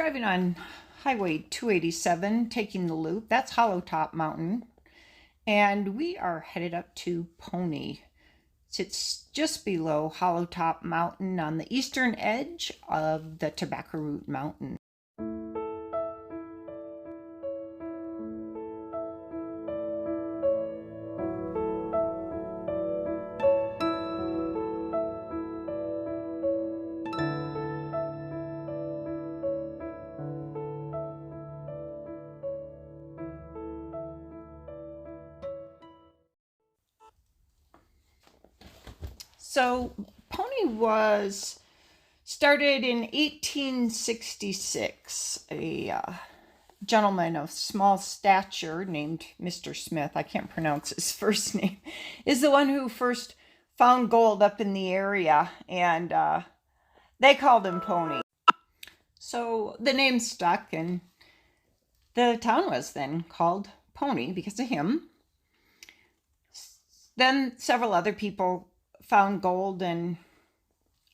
driving on Highway 287, taking the loop. That's Hollow Top Mountain. And we are headed up to Pony. It's just below Hollow Top Mountain on the eastern edge of the Tobacco Root Mountain. So Pony was started in 1866. A gentleman of small stature named Mr. Smith, I can't pronounce his first name, is the one who first found gold up in the area, and they called him Pony. So the name stuck, and the town was then called Pony because of him. Then several other people found gold, and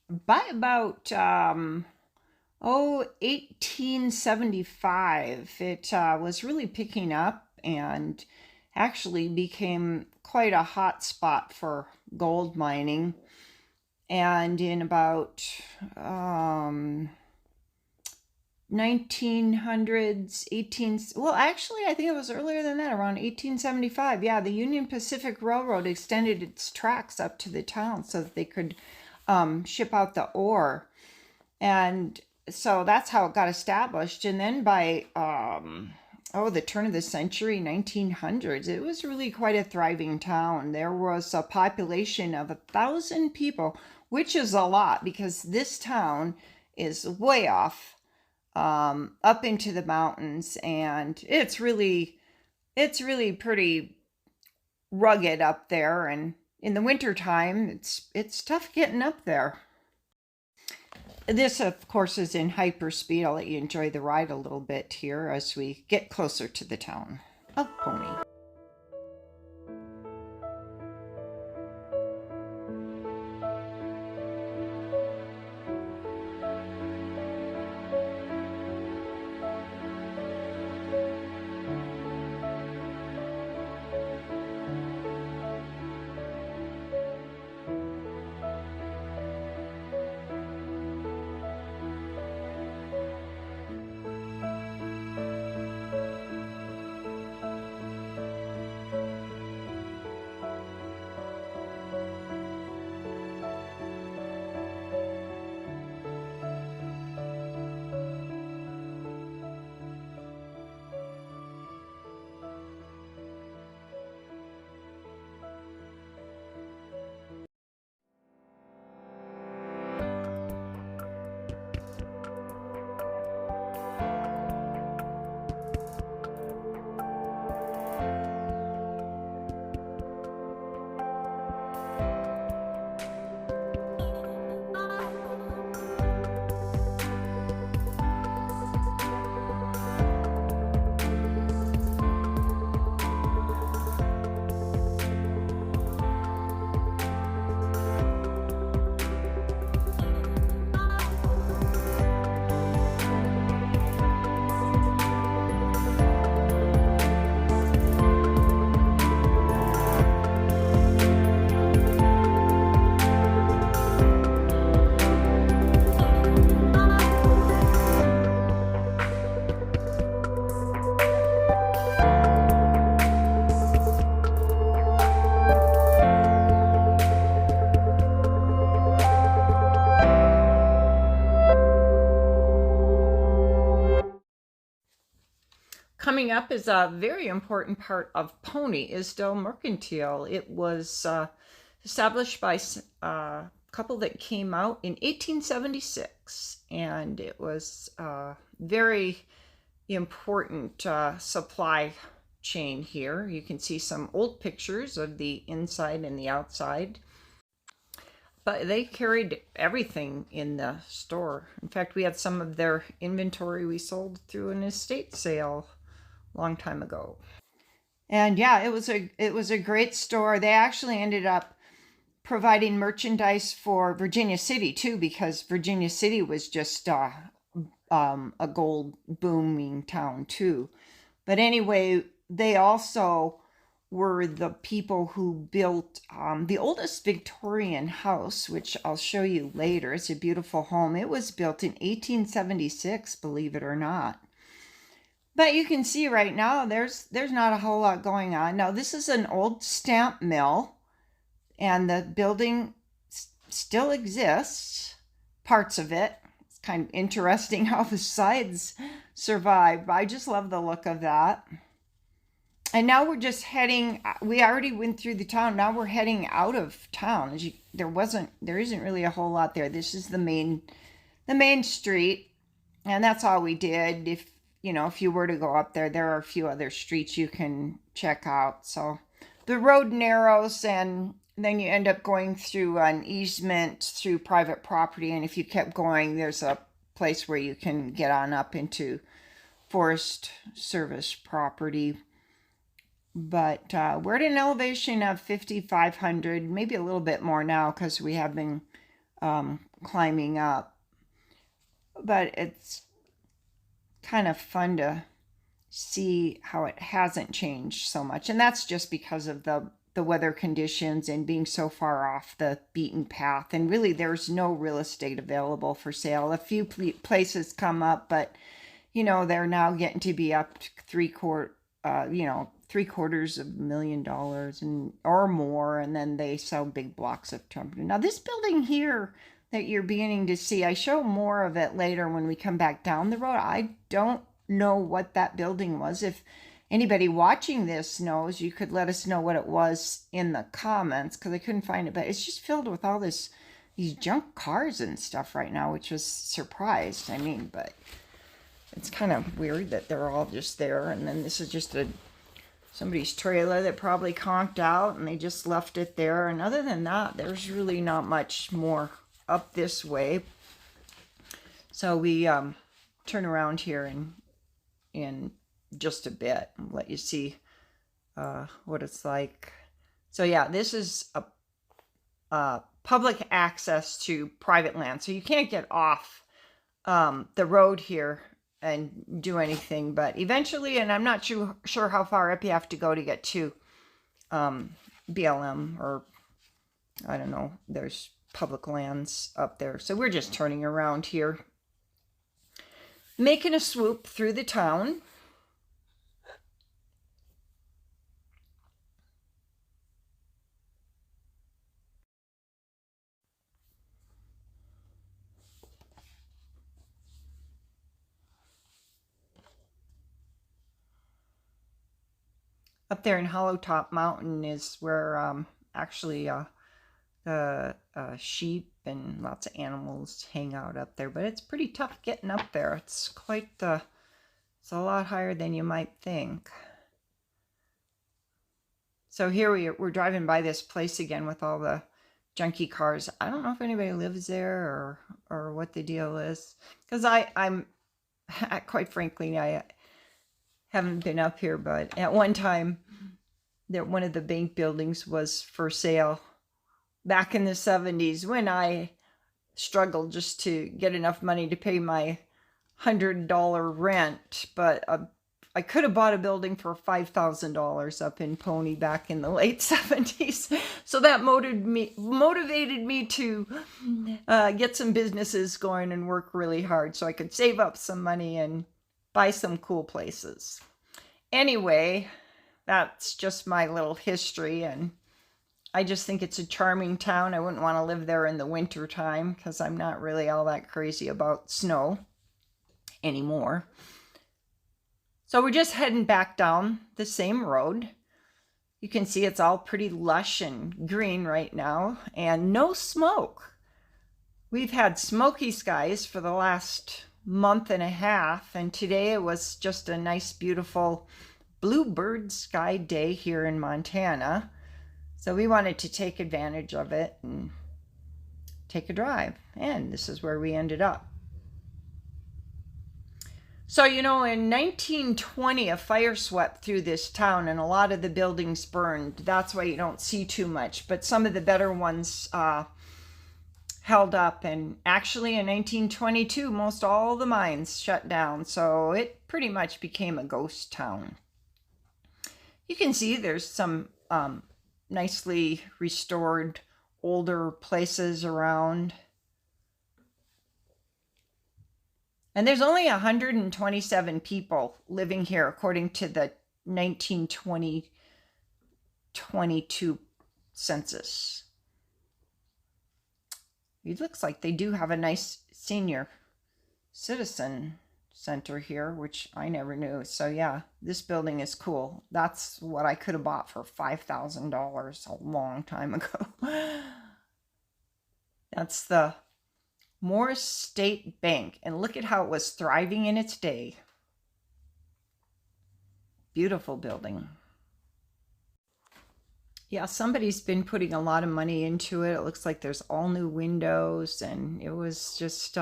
by about 1875 it was really picking up and actually became quite a hot spot for gold mining. And in about 1900s, well, actually, I think it was earlier than that, around 1875. Yeah, the Union Pacific Railroad extended its tracks up to the town so that they could ship out the ore. And so that's how it got established. And then by, the turn of the century, 1900s, it was really quite a thriving town. There was a population of 1,000 people, which is a lot because this town is way off up into the mountains, and it's really pretty rugged up there, and in the winter time it's tough getting up there. This of course is in hyperspeed. I'll let you enjoy the ride a little bit here as we get closer to the town of Pony. Coming up is a very important part of Pony, Isdell Mercantile. It was established by a couple that came out in 1876, and it was a very important supply chain here. You can see some old pictures of the inside and the outside. But they carried everything in the store. In fact, we had some of their inventory we sold through an estate sale long time ago. And yeah, it was a great store. They actually ended up providing merchandise for Virginia City too, because Virginia City was just a gold booming town too. But anyway, they also were the people who built the oldest Victorian house, which I'll show you later. It's a beautiful home. It was built in 1876, believe it or not. But you can see right now there's not a whole lot going on. Now this is an old stamp mill, and the building still exists, parts of it. It's kind of interesting how the sides survived. I just love the look of that. And now we're just heading, we already went through the town. Now we're heading out of town. There isn't really a whole lot there. This is the main street, and that's all we did. If you were to go up there, there are a few other streets you can check out. So the road narrows, and then you end up going through an easement through private property. And if you kept going, there's a place where you can get on up into Forest Service property. But we're at an elevation of 5,500, maybe a little bit more now because we have been climbing up. But it's kind of fun to see how it hasn't changed so much. And that's just because of the weather conditions and being so far off the beaten path. And really, there's no real estate available for sale. A few places come up, but, they're now getting to be up to $750,000 and or more, and then they sell big blocks of timber. Now this building here that you're beginning to see, I show more of it later when we come back down the road. I don't know what that building was. If anybody watching this knows, you could let us know what it was in the comments, because I couldn't find it. But it's just filled with all these junk cars and stuff right now, which was surprised. But it's kind of weird that they're all just there. And then this is just somebody's trailer that probably conked out and they just left it there. And other than that, there's really not much more up this way. So we turn around here in just a bit and let you see what it's like. So yeah, this is a public access to private land. So you can't get off the road here and do anything, but eventually, and I'm not sure how far up you have to go to get to BLM, or I don't know, there's public lands up there. So we're just turning around here, making a swoop through the town. Up there in Hollow Top Mountain is where actually the sheep and lots of animals hang out up there. But it's pretty tough getting up there. It's it's a lot higher than you might think. So here we're driving by this place again with all the junky cars. I don't know if anybody lives there or what the deal is, because I'm quite frankly, I haven't been up here, but at one time one of the bank buildings was for sale back in the 70s, when I struggled just to get enough money to pay my $100 rent. But I could have bought a building for $5,000 up in Pony back in the late 70s. So that motivated me to get some businesses going and work really hard so I could save up some money and buy some cool places. Anyway, that's just my little history, and I just think it's a charming town. I wouldn't want to live there in the winter time because I'm not really all that crazy about snow anymore. So we're just heading back down the same road. You can see it's all pretty lush and green right now, and no smoke. We've had smoky skies for the last month and a half, and today it was just a nice, beautiful bluebird sky day here in Montana. So we wanted to take advantage of it and take a drive, and this is where we ended up. So, in 1920, a fire swept through this town and a lot of the buildings burned. That's why you don't see too much, but some of the better ones held up. And actually in 1922, most all the mines shut down. So it pretty much became a ghost town. You can see there's some nicely restored older places around. And there's only 127 people living here according to the 1922 census. It looks like they do have a nice senior citizen center here, which I never knew. So yeah, this building is cool. That's what I could have bought for $5,000 a long time ago. That's the Morris State Bank, and look at how it was thriving in its day. Beautiful building. Yeah, somebody's been putting a lot of money into it. It looks like there's all new windows, and it was just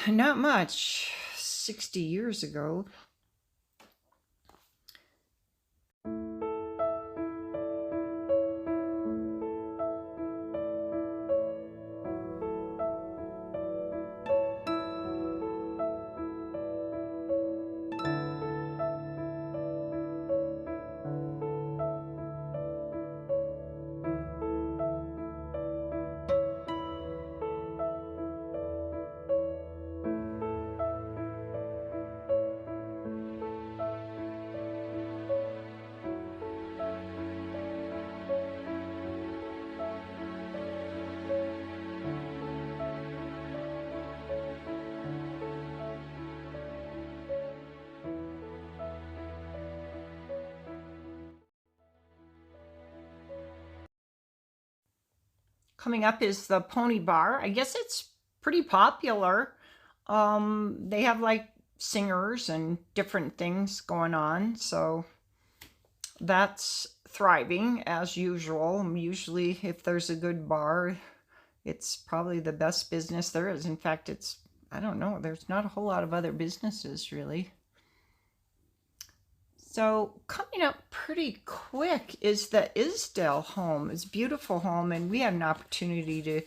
not much 60 years ago. Coming up is the Pony Bar. I guess it's pretty popular. They have like singers and different things going on, so that's thriving as usual. Usually if there's a good bar, it's probably the best business there is. In fact, I don't know, there's not a whole lot of other businesses really. So coming up pretty quick is the Isdell home. It's a beautiful home, and we had an opportunity to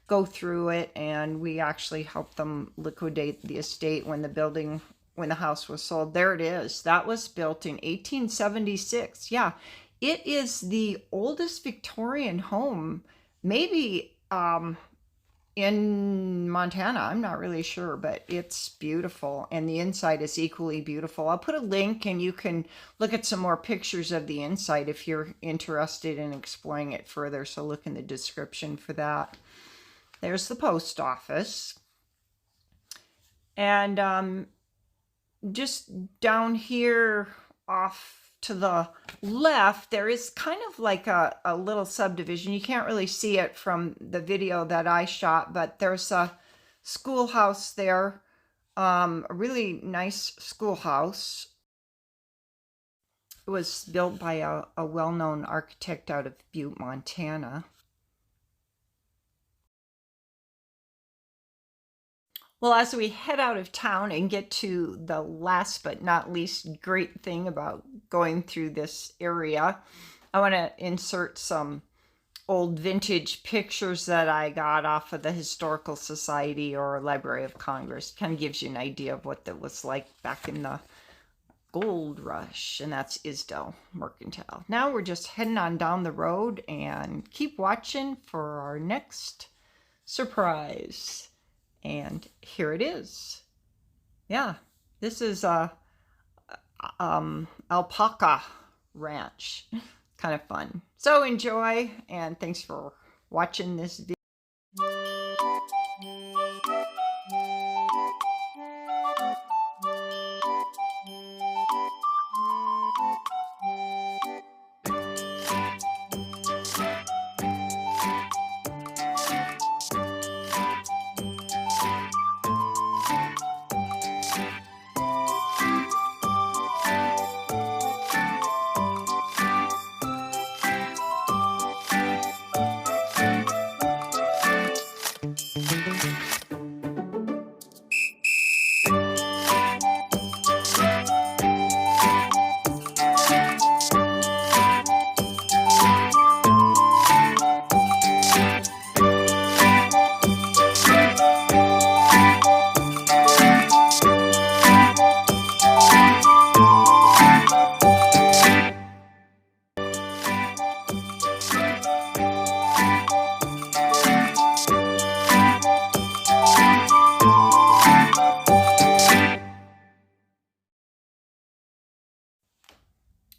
go through it, and we actually helped them liquidate the estate when the house was sold. There it is. That was built in 1876. Yeah, it is the oldest Victorian home, maybe in Montana. I'm not really sure, but it's beautiful, and the inside is equally beautiful. I'll put a link and you can look at some more pictures of the inside if you're interested in exploring it further, so look in the description for that. There's the post office, and just down here off to the left, there is kind of like a little subdivision. You can't really see it from the video that I shot, but there's a schoolhouse there, a really nice schoolhouse. It was built by a well-known architect out of Butte, Montana. Well, as we head out of town and get to the last but not least great thing about going through this area, I want to insert some old vintage pictures that I got off of the Historical Society or Library of Congress. Kind of gives you an idea of what that was like back in the gold rush, and that's Isdell Mercantile. Now we're just heading on down the road, and keep watching for our next surprise. And here it is. Yeah, this is Alpaca Ranch. Kind of fun. So enjoy, and thanks for watching this video.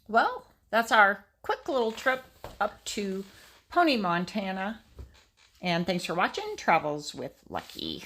Well, that's our quick little trip up to Pony, Montana. And thanks for watching Travels with Lucky.